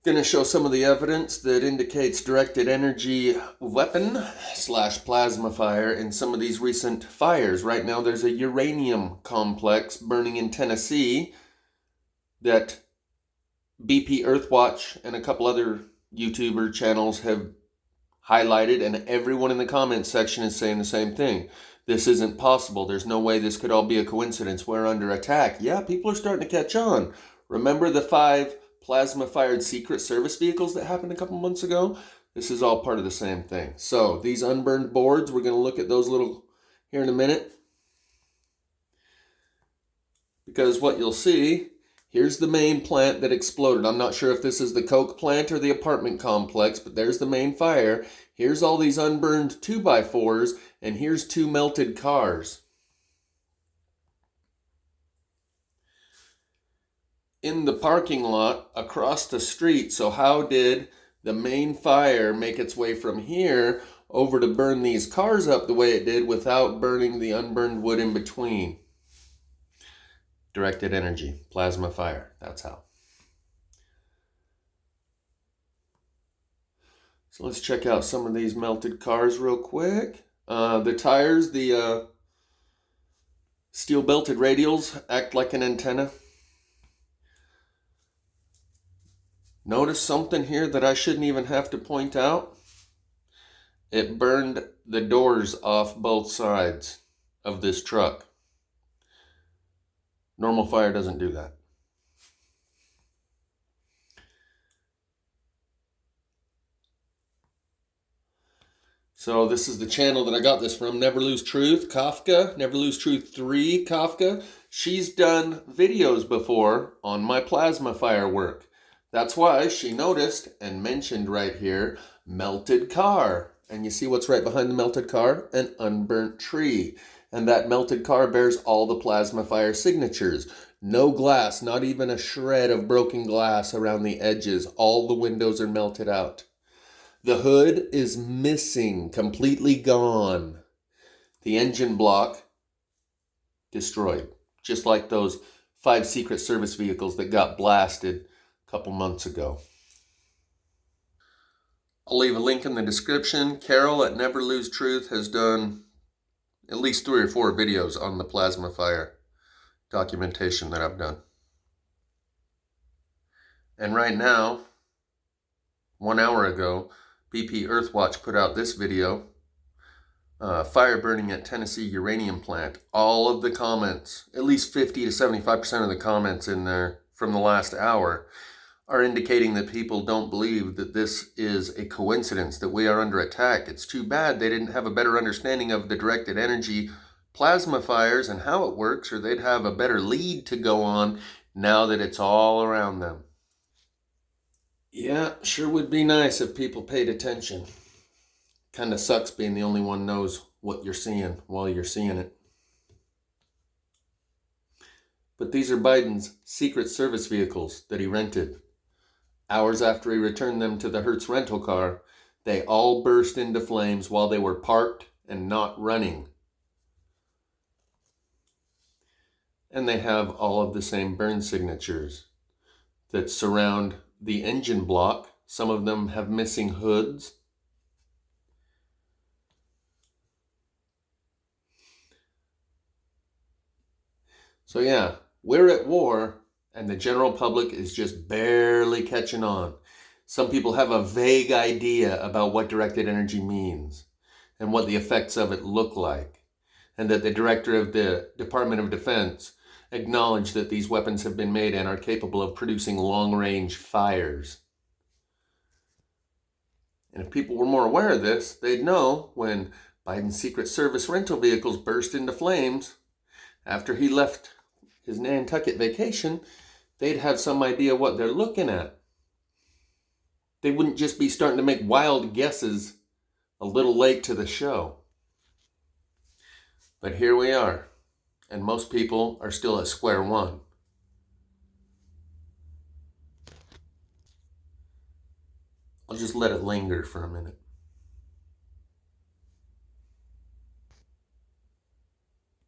Going to show some of the evidence that indicates directed energy weapon / plasma fire in some of these recent fires. Right now there's a uranium complex burning in Tennessee that BP Earthwatch and a couple other YouTuber channels have highlighted, and everyone in the comments section is saying the same thing. This isn't possible. There's no way this could all be a coincidence. We're under attack. Yeah, people are starting to catch on. Remember the 5 plasma-fired Secret Service vehicles that happened a couple months ago? This is all part of the same thing. So these unburned boards, we're going to look at those little here in a minute. Because what you'll see, here's the main plant that exploded. I'm not sure if this is the coke plant or the apartment complex, but there's the main fire. Here's all these unburned 2x4s, and here's 2 melted cars. In the parking lot across the street. So how did the main fire make its way from here over to burn these cars up the way it did without burning the unburned wood in between? Directed energy, plasma fire, that's how. So let's check out some of these melted cars real quick. The tires, the steel belted radials act like an antenna. Notice something here that I shouldn't even have to point out. It burned the doors off both sides of this truck. Normal fire doesn't do that. So this is the channel that I got this from, Neverlosetruth, Kafka, Neverlosetruth 3, Kafka. She's done videos before on my plasma fire work. That's why she noticed and mentioned right here, melted car. And you see what's right behind the melted car? An unburnt tree. And that melted car bears all the plasma fire signatures. No glass, not even a shred of broken glass around the edges. All the windows are melted out. The hood is missing, completely gone. The engine block destroyed, just like those 5 Secret Service vehicles that got blasted a couple months ago. I'll leave a link in the description. Carol at Neverlosetruth has done at least 3 or 4 videos on the plasma fire documentation that I've done. And right now, 1 hour ago, BP Earthwatch put out this video, fire burning at Tennessee uranium plant. All of the comments, at least 50 to 75% of the comments in there from the last hour, are indicating that people don't believe that this is a coincidence, that we are under attack. It's too bad they didn't have a better understanding of the directed energy plasma fires and how it works, or they'd have a better lead to go on now that it's all around them. Yeah, sure would be nice if people paid attention. Kind of sucks being the only one knows what you're seeing while you're seeing it. But these are Biden's Secret Service vehicles that he rented. Hours after he returned them to the Hertz rental car, they all burst into flames while they were parked and not running. And they have all of the same burn signatures that surround the engine block. Some of them have missing hoods. So yeah, we're at war, and the general public is just barely catching on. Some people have a vague idea about what directed energy means and what the effects of it look like, and that the director of the Department of Defense acknowledged that these weapons have been made and are capable of producing long-range fires. And if people were more aware of this, they'd know when Biden's Secret Service rental vehicles burst into flames after he left his Nantucket vacation, they'd have some idea what they're looking at. They wouldn't just be starting to make wild guesses a little late to the show. But here we are. And most people are still at square one. I'll just let it linger for a minute.